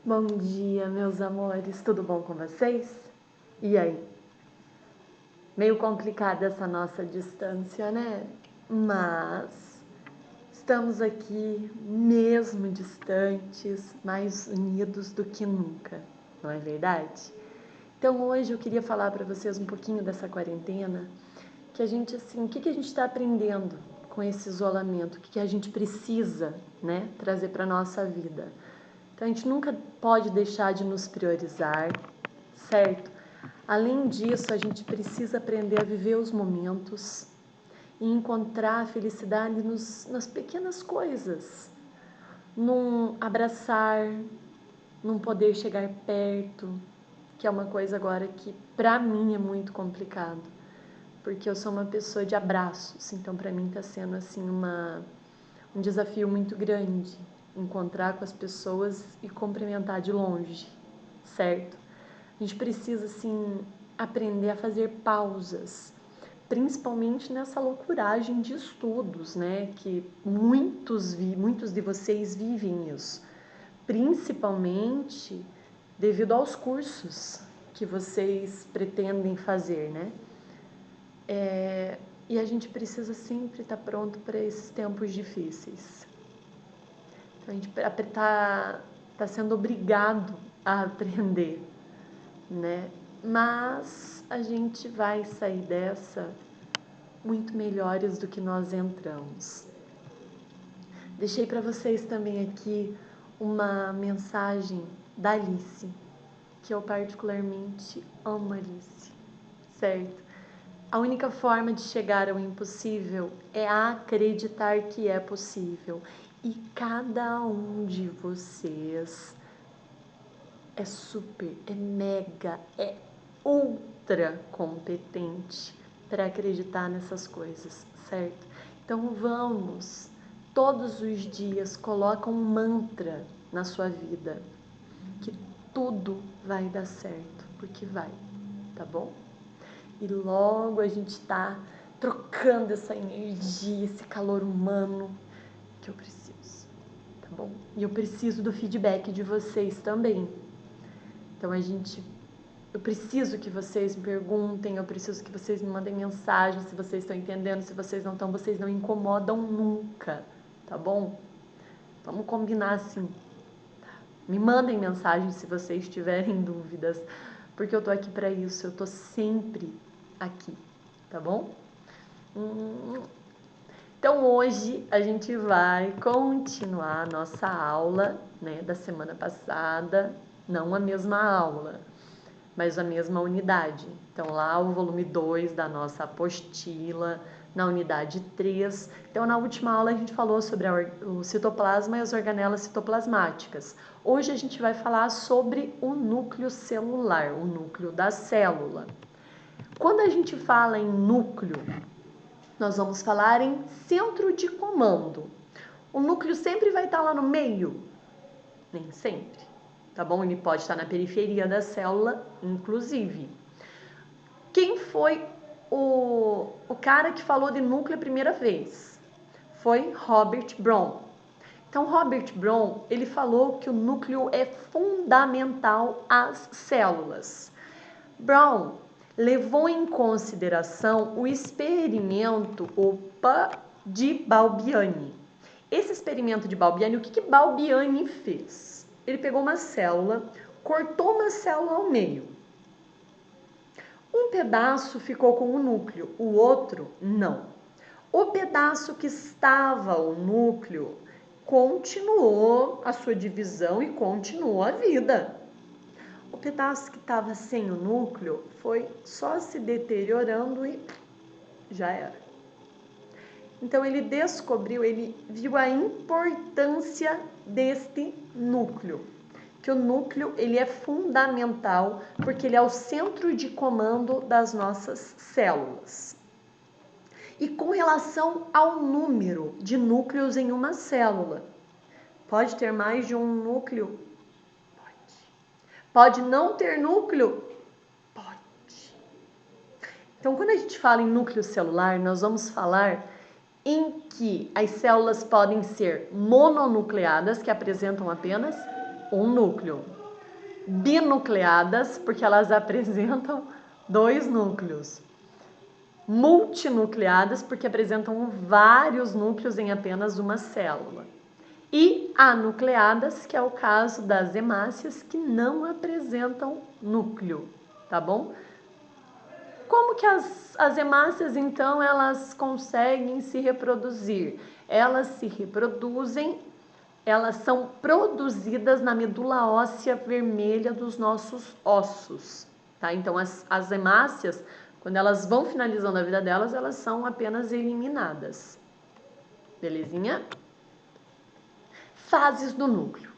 Bom dia, meus amores, tudo bom com vocês? E aí? Meio complicada essa nossa distância, né? Mas estamos aqui, mesmo distantes, mais unidos do que nunca, não é verdade? Então hoje eu queria falar para vocês um pouquinho dessa quarentena, que a gente, assim, o que a gente está aprendendo com esse isolamento, o que a gente precisa, né, trazer para nossa vida. Então a gente nunca pode deixar de nos priorizar, certo? Além disso, a gente precisa aprender a viver os momentos e encontrar a felicidade nas pequenas coisas, num abraçar, num poder chegar perto, que é uma coisa agora que pra mim é muito complicado, porque eu sou uma pessoa de abraços, então pra mim tá sendo assim um desafio muito grande encontrar com as pessoas e cumprimentar de longe, certo? A gente precisa, assim, aprender a fazer pausas, principalmente nessa loucuragem de estudos, né? Que muitos de vocês vivem isso, principalmente devido aos cursos que vocês pretendem fazer, né? E a gente precisa sempre estar pronto para esses tempos difíceis. Então a gente tá sendo obrigado a aprender, né? Mas a gente vai sair dessa muito melhores do que nós entramos. Deixei para vocês também aqui uma mensagem da Alice, que eu particularmente amo a Alice, certo? A única forma de chegar ao impossível é acreditar que é possível. E cada um de vocês é super, é mega, é ultra competente para acreditar nessas coisas, certo? Então vamos, todos os dias, coloca um mantra na sua vida, que tudo vai dar certo, porque vai, tá bom? E logo a gente tá trocando essa energia, esse calor humano que eu preciso, tá bom? E eu preciso do feedback de vocês também. Então eu preciso que vocês me perguntem, eu preciso que vocês me mandem mensagem se vocês estão entendendo, se vocês não estão, vocês não incomodam nunca, tá bom? Vamos combinar assim. Me mandem mensagem se vocês tiverem dúvidas, porque eu tô aqui para isso, eu tô sempre aqui, tá bom? Então hoje a gente vai continuar a nossa aula, né, da semana passada, não a mesma aula, mas a mesma unidade. Então lá o volume 2 da nossa apostila, na unidade 3. Então na última aula a gente falou sobre o citoplasma e as organelas citoplasmáticas. Hoje a gente vai falar sobre o núcleo celular, o núcleo da célula. Quando a gente fala em núcleo, nós vamos falar em centro de comando. O núcleo sempre vai estar lá no meio? Nem sempre, tá bom? Ele pode estar na periferia da célula, inclusive. Quem foi o cara que falou de núcleo a primeira vez? Foi Robert Brown. Então, Robert Brown, ele falou que o núcleo é fundamental às células. Brown levou em consideração o experimento de Balbiani. Esse experimento de Balbiani, o que Balbiani fez? Ele pegou uma célula, cortou uma célula ao meio. Um pedaço ficou com o núcleo, o outro não. O pedaço que estava o núcleo continuou a sua divisão e continuou a vida. O pedaço que estava sem o núcleo foi só se deteriorando e já era. Então ele descobriu, ele viu a importância deste núcleo. Que o núcleo ele é fundamental porque ele é o centro de comando das nossas células. E com relação ao número de núcleos em uma célula, pode ter mais de um núcleo? Pode não ter núcleo? Pode. Então, quando a gente fala em núcleo celular, nós vamos falar em que as células podem ser mononucleadas, que apresentam apenas um núcleo. Binucleadas, porque elas apresentam 2 núcleos. Multinucleadas, porque apresentam vários núcleos em apenas uma célula. E anucleadas, que é o caso das hemácias, que não apresentam núcleo, tá bom? Como que as hemácias, então, elas conseguem se reproduzir? Elas se reproduzem, elas são produzidas na medula óssea vermelha dos nossos ossos, tá? Então, as hemácias, quando elas vão finalizando a vida delas, elas são apenas eliminadas. Belezinha? Fases do núcleo.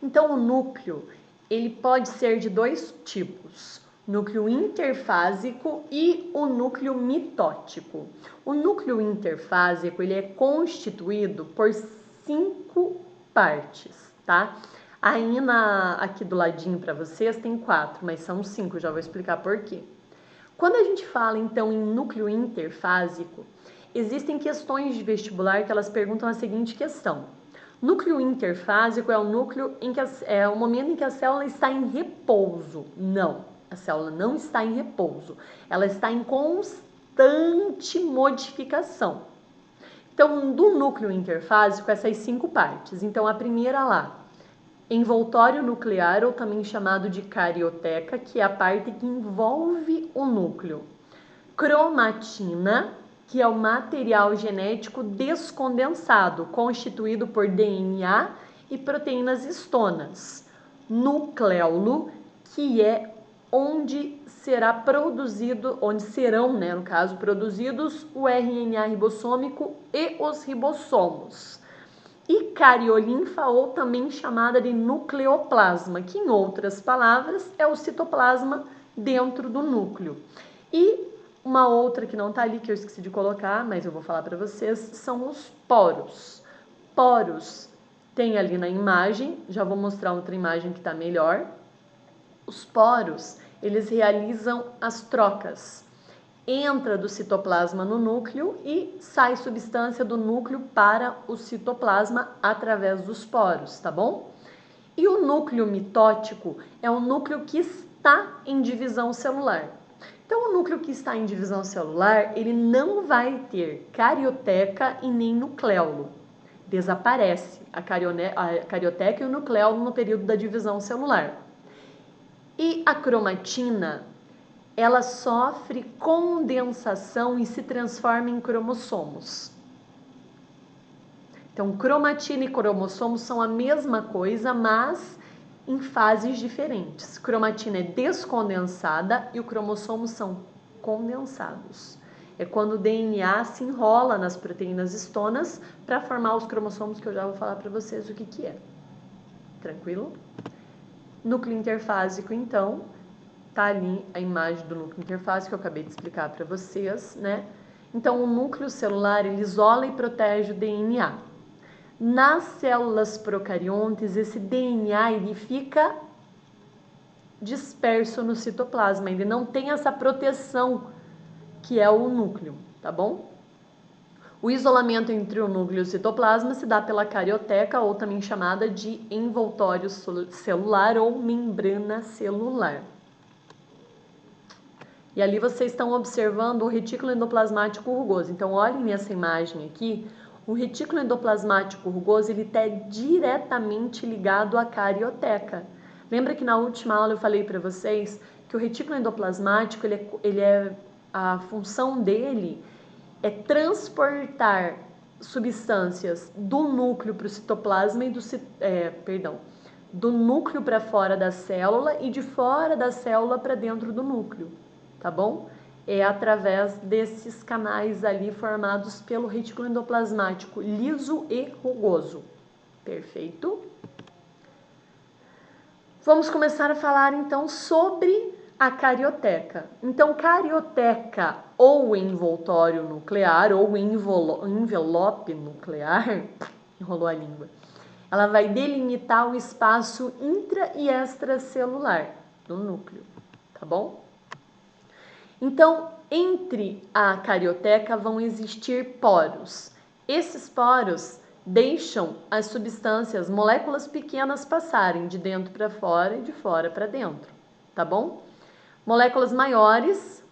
Então, o núcleo, ele pode ser de 2 tipos. Núcleo interfásico e o núcleo mitótico. O núcleo interfásico, ele é constituído por 5 partes, tá? Aí aqui do ladinho para vocês tem 4, mas são 5, já vou explicar por quê. Quando a gente fala, então, em núcleo interfásico, existem questões de vestibular que elas perguntam a seguinte questão. Núcleo interfásico é o núcleo em que é o momento em que a célula está em repouso. Não, a célula não está em repouso. Ela está em constante modificação. Então, do núcleo interfásico, essas 5 partes. Então, a primeira lá, envoltório nuclear, ou também chamado de carioteca, que é a parte que envolve o núcleo. Cromatina, que é o material genético descondensado, constituído por DNA e proteínas histonas. Nucleolo, que é onde serão, no caso, produzidos o RNA ribossômico e os ribossomos. E cariolinfa, ou também chamada de nucleoplasma, que em outras palavras é o citoplasma dentro do núcleo. E uma outra que não está ali, que eu esqueci de colocar, mas eu vou falar para vocês, são os poros. Poros tem ali na imagem, já vou mostrar outra imagem que está melhor. Os poros, eles realizam as trocas. Entra do citoplasma no núcleo e sai substância do núcleo para o citoplasma através dos poros, tá bom? E o núcleo mitótico é o núcleo que está em divisão celular. Então, o núcleo que está em divisão celular, ele não vai ter carioteca e nem nucleolo. Desaparece a carioteca e o nucleolo no período da divisão celular. E a cromatina, ela sofre condensação e se transforma em cromossomos. Então, cromatina e cromossomos são a mesma coisa, mas em fases diferentes. Cromatina é descondensada e os cromossomos são condensados. É quando o DNA se enrola nas proteínas histonas para formar os cromossomos, que eu já vou falar para vocês o que é. Tranquilo? Núcleo interfásico, então, tá ali a imagem do núcleo interfásico que eu acabei de explicar para vocês, né? Então, o núcleo celular, ele isola e protege o DNA. Nas células procariontes, esse DNA, ele fica disperso no citoplasma, ele não tem essa proteção que é o núcleo, tá bom? O isolamento entre o núcleo e o citoplasma se dá pela carioteca, ou também chamada de envoltório celular ou membrana celular. E ali vocês estão observando o retículo endoplasmático rugoso. Então, olhem nessa imagem aqui, o retículo endoplasmático rugoso, ele está diretamente ligado à carioteca. Lembra que na última aula eu falei para vocês que o retículo endoplasmático, a função dele é transportar substâncias do núcleo para o citoplasma e do núcleo para fora da célula e de fora da célula para dentro do núcleo, tá bom? É através desses canais ali formados pelo retículo endoplasmático liso e rugoso. Perfeito? Vamos começar a falar então sobre a carioteca. Então, carioteca ou envoltório nuclear ou envelope nuclear, enrolou a língua, ela vai delimitar o espaço intra e extracelular do núcleo, tá bom? Então, entre a carioteca vão existir poros. Esses poros, deixam as substâncias, moléculas pequenas passarem de dentro para fora e de fora para dentro, tá bom? Moléculas maiores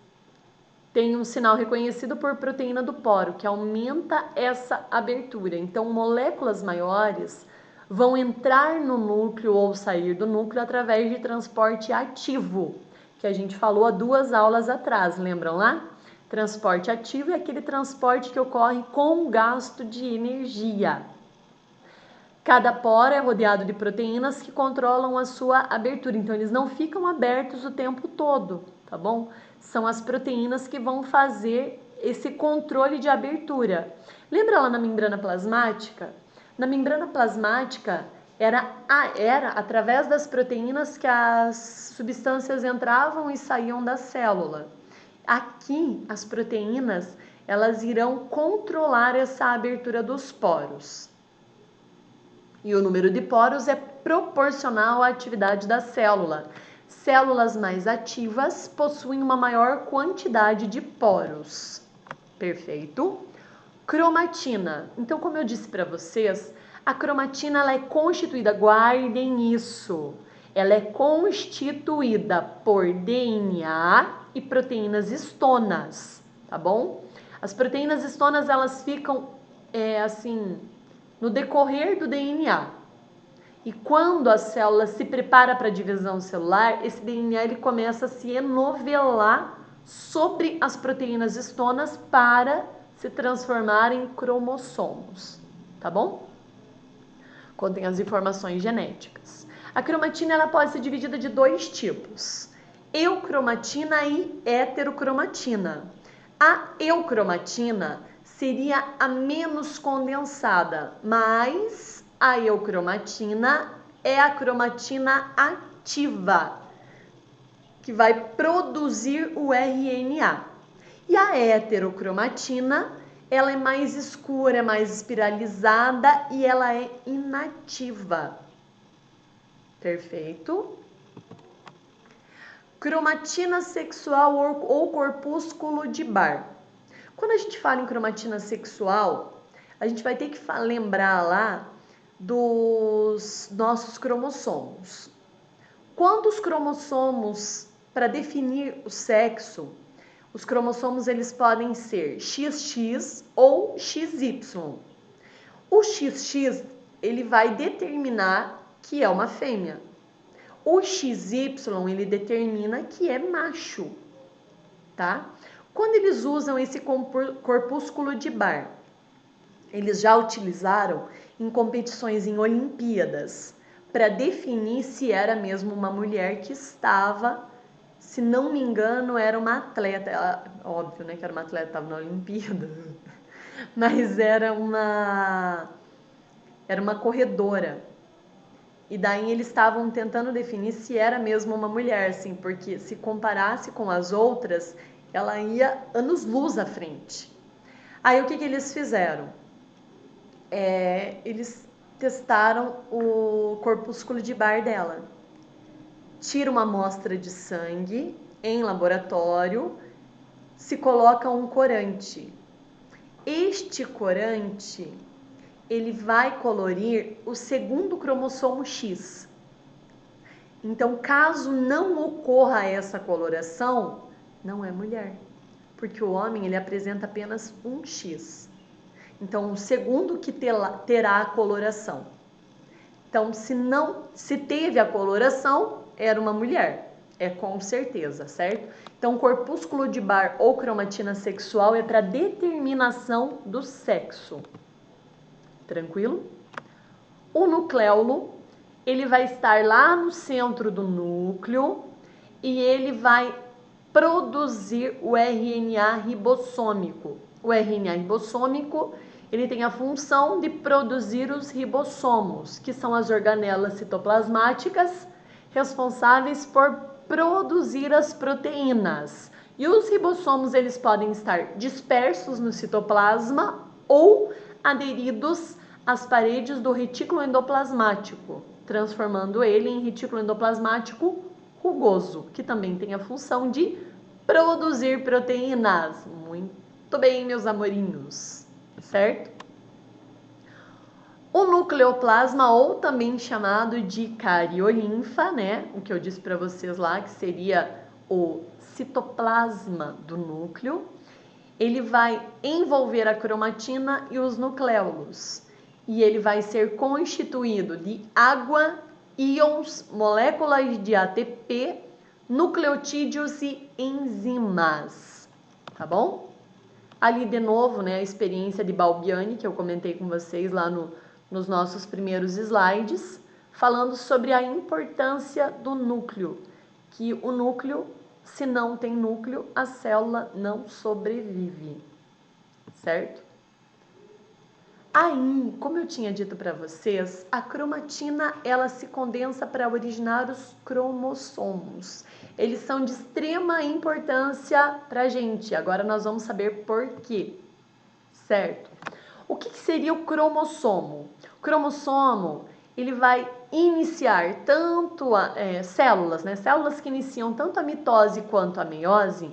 têm um sinal reconhecido por proteína do poro, que aumenta essa abertura. Então, moléculas maiores vão entrar no núcleo ou sair do núcleo através de transporte ativo, que a gente falou há 2 aulas atrás, lembram lá? Transporte ativo é aquele transporte que ocorre com gasto de energia. Cada poro é rodeado de proteínas que controlam a sua abertura, então eles não ficam abertos o tempo todo, tá bom? São as proteínas que vão fazer esse controle de abertura. Lembra lá na membrana plasmática? Na membrana plasmática era através das proteínas que as substâncias entravam e saíam da célula. Aqui, as proteínas, elas irão controlar essa abertura dos poros. E o número de poros é proporcional à atividade da célula. Células mais ativas possuem uma maior quantidade de poros. Perfeito? Cromatina. Então, como eu disse para vocês, a cromatina ela é constituída, guardem isso, ela é constituída por DNA e proteínas histonas, tá bom? As proteínas histonas, elas ficam, no decorrer do DNA. E quando a célula se prepara para a divisão celular, esse DNA ele começa a se enovelar sobre as proteínas histonas para se transformar em cromossomos, tá bom? Contém as informações genéticas. A cromatina ela pode ser dividida de 2 tipos: eucromatina e heterocromatina. A eucromatina seria a menos condensada, mas a eucromatina é a cromatina ativa, que vai produzir o RNA. E a heterocromatina, ela é mais escura, é mais espiralizada e ela é inativa. Perfeito? Cromatina sexual ou corpúsculo de Barr. Quando a gente fala em cromatina sexual, a gente vai ter que lembrar lá dos nossos cromossomos. Quando os cromossomos, para definir o sexo, os cromossomos eles podem ser XX ou XY. O XX ele vai determinar que é uma fêmea. O XY ele determina que é macho, tá? Quando eles usam esse corpúsculo de Barr, eles já utilizaram em competições em Olimpíadas para definir se era mesmo uma mulher que estava, se não me engano, era uma atleta. Ela, óbvio, né, que era uma atleta, estava na Olimpíada, mas era uma corredora. E daí eles estavam tentando definir se era mesmo uma mulher, assim, porque se comparasse com as outras, ela ia anos-luz à frente. Aí o que eles fizeram? Eles testaram o corpúsculo de Barr dela. Tira uma amostra de sangue em laboratório, se coloca um corante. Este corante, ele vai colorir o segundo cromossomo X. Então, caso não ocorra essa coloração, não é mulher, porque o homem ele apresenta apenas um X. Então, o segundo que terá a coloração. Então, se teve a coloração, era uma mulher, é com certeza, certo? Então, corpúsculo de Barr ou cromatina sexual é para determinação do sexo. Tranquilo? O nucleolo, ele vai estar lá no centro do núcleo e ele vai produzir o RNA ribossômico. O RNA ribossômico, ele tem a função de produzir os ribossomos, que são as organelas citoplasmáticas responsáveis por produzir as proteínas. E os ribossomos, eles podem estar dispersos no citoplasma ou aderidos às paredes do retículo endoplasmático, transformando ele em retículo endoplasmático rugoso, que também tem a função de produzir proteínas. Muito bem, meus amorinhos, certo? O nucleoplasma, ou também chamado de cariolinfa, né? O que eu disse para vocês lá, que seria o citoplasma do núcleo, ele vai envolver a cromatina e os nucleolos. E ele vai ser constituído de água, íons, moléculas de ATP, nucleotídeos e enzimas. Tá bom? Ali de novo, né, a experiência de Balbiani, que eu comentei com vocês lá nos nossos primeiros slides, falando sobre a importância do núcleo, que o núcleo, se não tem núcleo, a célula não sobrevive, certo? Aí, como eu tinha dito para vocês, a cromatina ela se condensa para originar os cromossomos. Eles são de extrema importância para a gente. Agora nós vamos saber por quê, certo? O que seria o cromossomo? O cromossomo ele vai iniciar tanto células, né? Células que iniciam tanto a mitose quanto a meiose.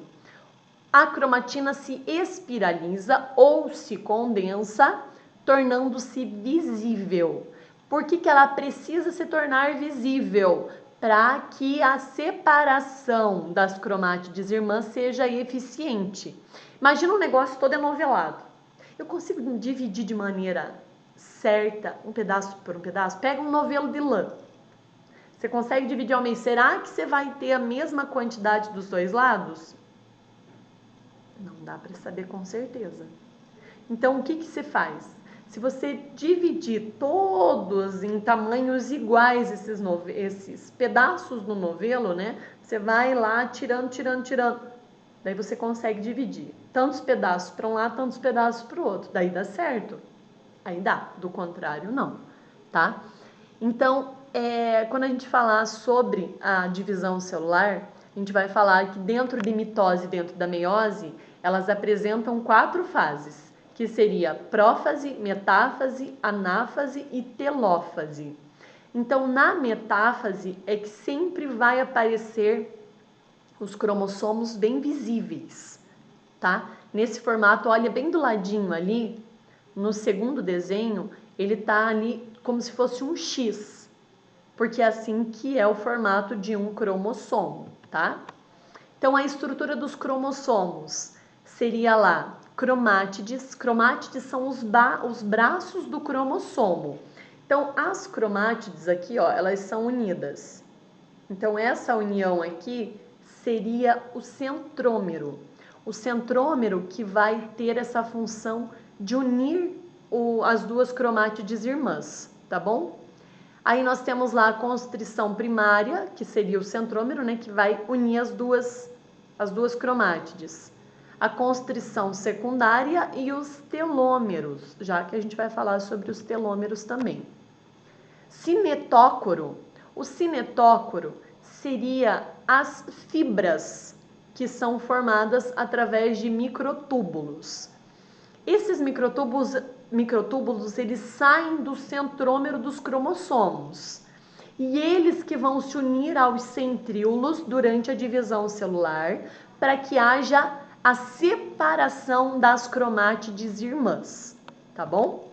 A cromatina se espiraliza ou se condensa, tornando-se visível. Por que ela precisa se tornar visível? Para que a separação das cromátides irmãs seja eficiente. Imagina um negócio todo enovelado. Eu consigo dividir de maneira certa, um pedaço por um pedaço? Pega um novelo de lã. Você consegue dividir ao meio? Será que você vai ter a mesma quantidade dos dois lados? Não dá para saber com certeza. Então, o que você faz? Se você dividir todos em tamanhos iguais esses pedaços do novelo, né? Você vai lá tirando. Daí você consegue dividir tantos pedaços para um lado, tantos pedaços para o outro. Daí dá certo. Aí dá. Do contrário, não. Tá? Então, quando a gente falar sobre a divisão celular, a gente vai falar que dentro de mitose e dentro da meiose, elas apresentam 4 fases, que seria prófase, metáfase, anáfase e telófase. Então, na metáfase é que sempre vai aparecer os cromossomos bem visíveis, tá? Nesse formato, olha bem do ladinho ali, no segundo desenho, ele tá ali como se fosse um X, porque é assim que é o formato de um cromossomo, tá? Então, a estrutura dos cromossomos seria lá cromátides. Cromátides são os braços do cromossomo. Então, as cromátides aqui, ó, elas são unidas. Então, essa união aqui seria o centrômero. O centrômero que vai ter essa função de unir as duas cromátides irmãs, tá bom? Aí nós temos lá a constrição primária, que seria o centrômero, né, que vai unir as duas cromátides. A constrição secundária e os telômeros, já que a gente vai falar sobre os telômeros também. Cinetócoro. O cinetócoro seria as fibras que são formadas através de microtúbulos. Esses microtúbulos eles saem do centrômero dos cromossomos e eles que vão se unir aos centríolos durante a divisão celular para que haja a separação das cromátides irmãs, tá bom?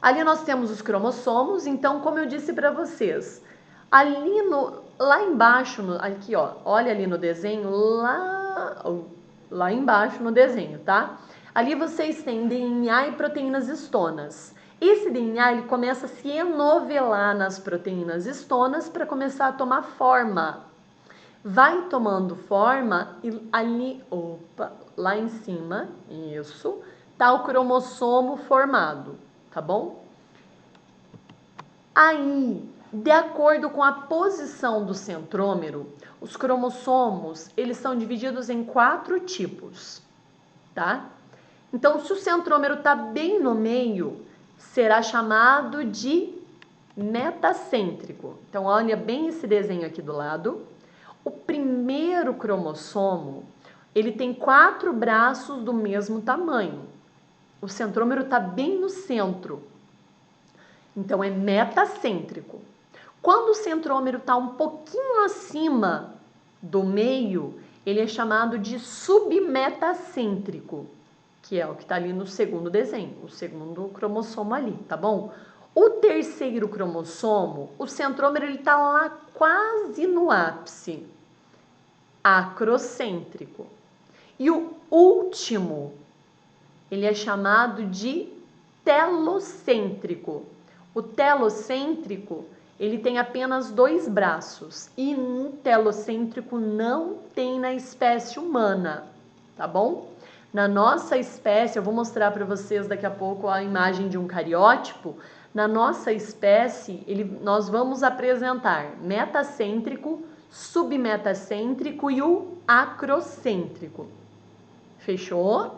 Ali nós temos os cromossomos, então como eu disse para vocês, ali lá embaixo, aqui ó, olha ali no desenho, lá embaixo no desenho, tá? Ali vocês têm DNA e proteínas histonas. Esse DNA ele começa a se enovelar nas proteínas histonas para começar a tomar forma. Vai tomando forma e ali, lá em cima, isso, tá o cromossomo formado, tá bom? Aí, de acordo com a posição do centrômero, os cromossomos, eles são divididos em 4 tipos, tá? Então, se o centrômero está bem no meio, será chamado de metacêntrico. Então, olha bem esse desenho aqui do lado. O primeiro cromossomo, ele tem 4 braços do mesmo tamanho. O centrômero está bem no centro. Então, é metacêntrico. Quando o centrômero está um pouquinho acima do meio, ele é chamado de submetacêntrico, que é o que está ali no segundo desenho, o segundo cromossomo ali, tá bom? O terceiro cromossomo, o centrômero, ele está lá quase no ápice, acrocêntrico. E o último, ele é chamado de telocêntrico. O telocêntrico, ele tem apenas 2 braços e um telocêntrico não tem na espécie humana, tá bom? Na nossa espécie, eu vou mostrar para vocês daqui a pouco a imagem de um cariótipo. Na nossa espécie, nós vamos apresentar metacêntrico, submetacêntrico e o acrocêntrico. Fechou?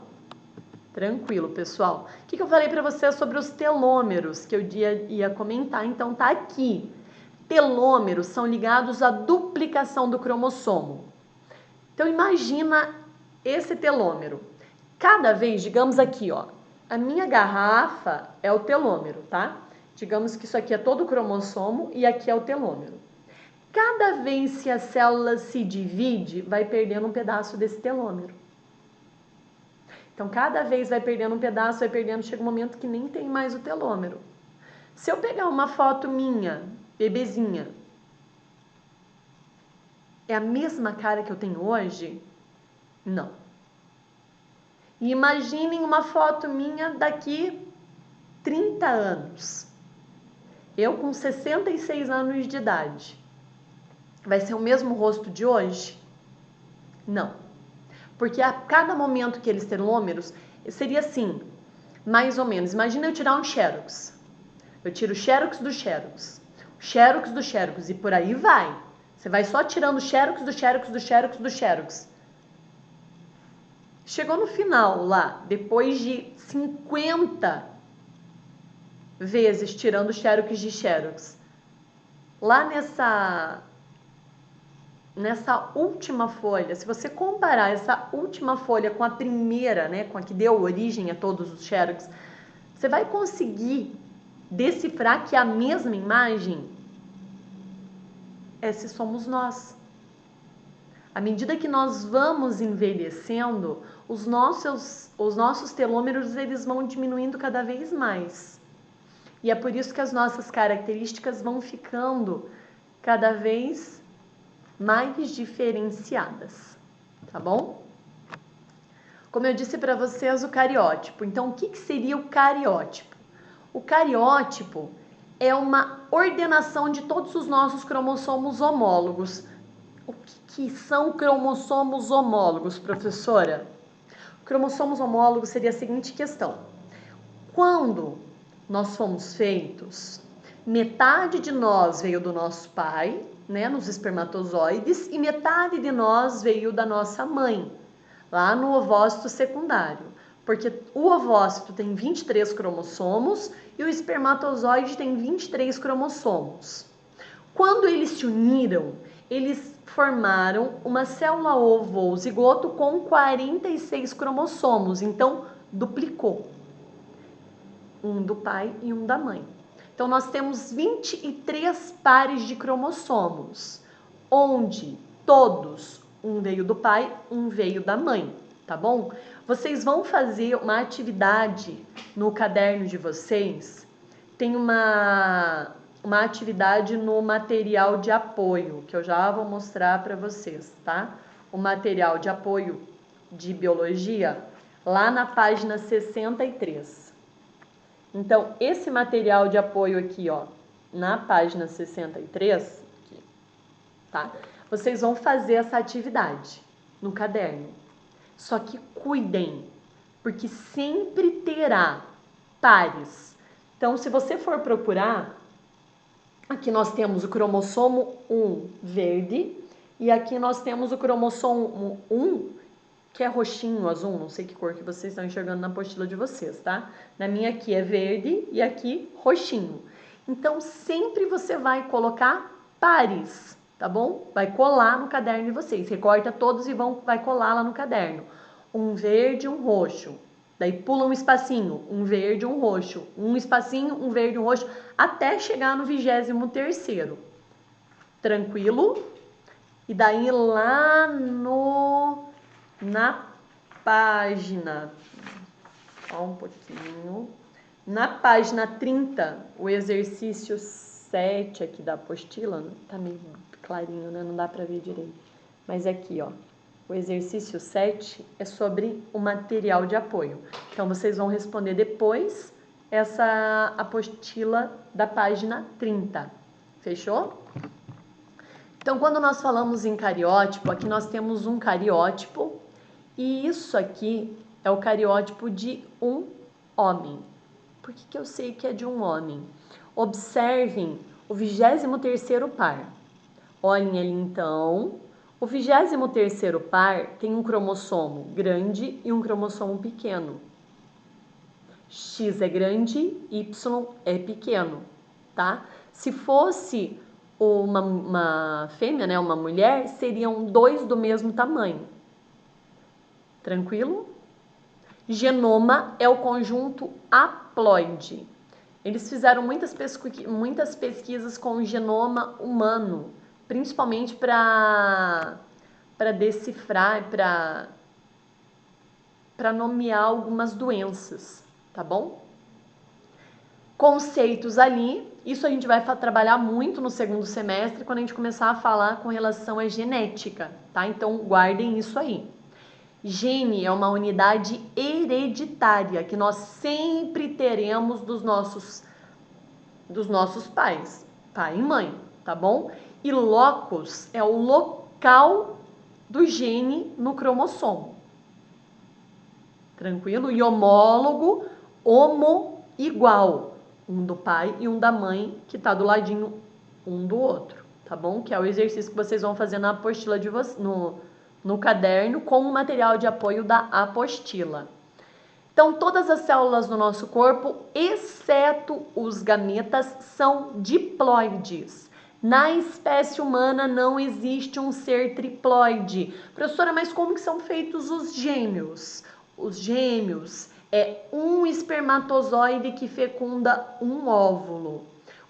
Tranquilo, pessoal. O que eu falei para vocês sobre os telômeros que eu ia comentar? Então, tá aqui. Telômeros são ligados à duplicação do cromossomo. Então, imagina esse telômero. Cada vez, digamos aqui, ó, a minha garrafa é o telômero, tá? Digamos que isso aqui é todo o cromossomo e aqui é o telômero. Cada vez que a célula se divide, vai perdendo um pedaço desse telômero. Então, cada vez vai perdendo um pedaço, vai perdendo, chega um momento que nem tem mais o telômero. Se eu pegar uma foto minha, bebezinha, é a mesma cara que eu tenho hoje? Não. E imaginem uma foto minha daqui 30 anos. Eu com 66 anos de idade. Vai ser o mesmo rosto de hoje? Não. Porque a cada momento que eles telômeros, seria assim, mais ou menos. Imagina eu tirar um xerox. Eu tiro o xerox do xerox, o xerox do xerox e por aí vai. Você vai só tirando o xerox do xerox do xerox do xerox. Chegou no final lá, depois de 50 vezes tirando o xerox de xerox, lá nessa última folha, se você comparar essa última folha com a primeira, né, com a que deu origem a todos os xerox, você vai conseguir decifrar que a mesma imagem, esse somos nós. À medida que nós vamos envelhecendo, os nossos telômeros eles vão diminuindo cada vez mais. E é por isso que as nossas características vão ficando cada vez mais diferenciadas, tá bom? Como eu disse para vocês, o cariótipo. Então, o que seria o cariótipo? O cariótipo é uma ordenação de todos os nossos cromossomos homólogos. O que são cromossomos homólogos, professora? Cromossomos homólogos seria a seguinte questão. Quando nós fomos feitos, metade de nós veio do nosso pai, né, nos espermatozoides, e metade de nós veio da nossa mãe, lá no ovócito secundário. Porque o ovócito tem 23 cromossomos e o espermatozoide tem 23 cromossomos. Quando eles se uniram, eles formaram uma célula ovo ou zigoto com 46 cromossomos, então duplicou. Um do pai e um da mãe. Então nós temos 23 pares de cromossomos, onde todos, um veio do pai, um veio da mãe, tá bom? Vocês vão fazer uma atividade no caderno de vocês, tem uma atividade no material de apoio, que eu já vou mostrar para vocês, tá? O material de apoio de biologia, lá na página 63. Então, esse material de apoio aqui, ó, na página 63, aqui, tá? Vocês vão fazer essa atividade no caderno. Só que cuidem, porque sempre terá pares. Então, se você for procurar, aqui nós temos o cromossomo 1 verde e aqui nós temos o cromossomo 1 que é roxinho, azul, não sei que cor que vocês estão enxergando na apostila de vocês, tá? Na minha aqui é verde e aqui roxinho. Então, sempre você vai colocar pares, tá bom? Vai colar no caderno de vocês. Recorta todos e vai colar lá no caderno. Um verde e um roxo. Daí pula um espacinho, um verde e um roxo. Um espacinho, um verde e um roxo, até chegar no 23º. Tranquilo? E daí lá na página Só um pouquinho. Na página 30, o exercício 7 aqui da apostila, tá meio clarinho, né? Não dá pra ver direito. Mas aqui, ó, o exercício 7 é sobre o material de apoio. Então, vocês vão responder depois essa apostila da página 30. Fechou? Então, quando nós falamos em cariótipo, aqui nós temos um cariótipo e isso aqui é o cariótipo de um homem. Por que eu sei que é de um homem? Observem o 23º par. Olhem ali então, o 23º par tem um cromossomo grande e um cromossomo pequeno. X é grande, Y é pequeno, tá? Se fosse uma fêmea, né, uma mulher, seriam 2 do mesmo tamanho. Tranquilo? Genoma é o conjunto haploide. Eles fizeram muitas pesquisas com o genoma humano, principalmente para decifrar, para nomear algumas doenças, tá bom? Conceitos ali, isso a gente vai trabalhar muito no segundo semestre quando a gente começar a falar com relação à genética, tá? Então guardem isso aí. Gene é uma unidade hereditária que nós sempre teremos dos nossos pais, pai e mãe, tá bom? E locus é o local do gene no cromossomo. Tranquilo? E homólogo, homo igual, um do pai e um da mãe, que tá do ladinho um do outro, tá bom? Que é o exercício que vocês vão fazer na apostila de vocês, no caderno com o material de apoio da apostila. Então, todas as células do nosso corpo, exceto os gametas, são diploides. Na espécie humana não existe um ser triploide. Professora, mas como que são feitos os gêmeos? Os gêmeos é um espermatozoide que fecunda um óvulo.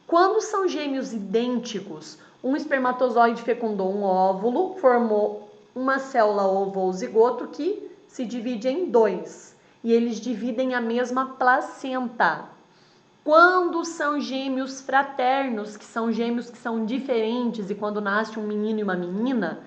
Quando são gêmeos idênticos, um espermatozoide fecundou um óvulo, formou uma célula ovo ou zigoto que se divide em 2. E eles dividem a mesma placenta. Quando são gêmeos fraternos, que são gêmeos que são diferentes, e quando nasce um menino e uma menina,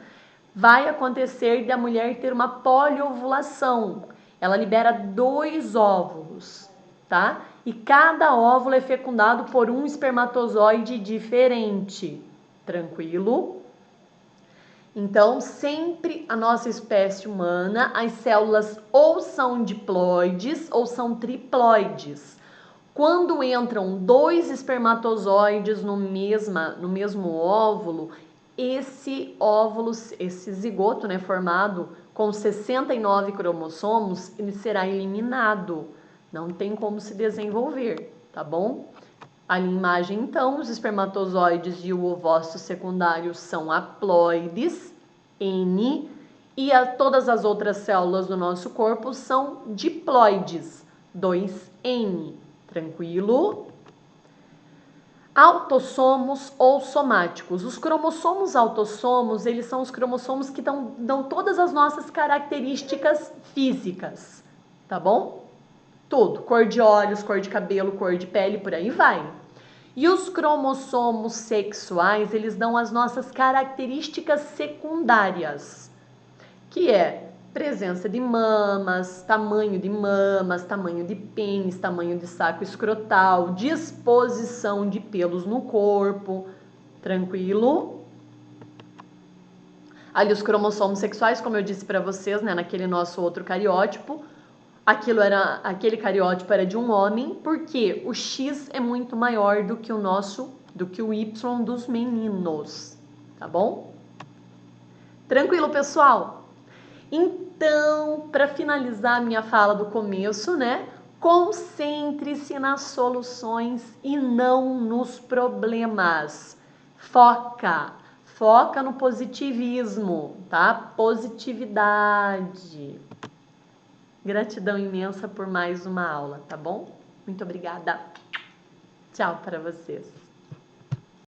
vai acontecer da mulher ter uma poliovulação. Ela libera 2 óvulos, tá? E cada óvulo é fecundado por um espermatozoide diferente. Tranquilo? Então, sempre a nossa espécie humana, as células ou são diploides ou são triploides. Quando entram 2 espermatozoides no mesmo óvulo, esse óvulo, esse zigoto, né, formado com 69 cromossomos, ele será eliminado. Não tem como se desenvolver, tá bom? Ali em imagem, então, os espermatozoides e o ovócito secundário são haploides, N, e todas as outras células do nosso corpo são diploides, 2N. Tranquilo? Autossomos ou somáticos. Os cromossomos autossomos, eles são os cromossomos que dão todas as nossas características físicas, tá bom? Tudo, cor de olhos, cor de cabelo, cor de pele, por aí vai. E os cromossomos sexuais, eles dão as nossas características secundárias, que é presença de mamas, tamanho de pênis, tamanho de saco escrotal, disposição de pelos no corpo, tranquilo? Ali os cromossomos sexuais, como eu disse para vocês, né, naquele nosso outro cariótipo, aquele cariótipo era de um homem, porque o X é muito maior do que o Y dos meninos, tá bom? Tranquilo, pessoal? Então, para finalizar minha fala do começo, né? Concentre-se nas soluções e não nos problemas. Foca no positivismo, tá? Positividade. Gratidão imensa por mais uma aula, tá bom? Muito obrigada. Tchau para vocês.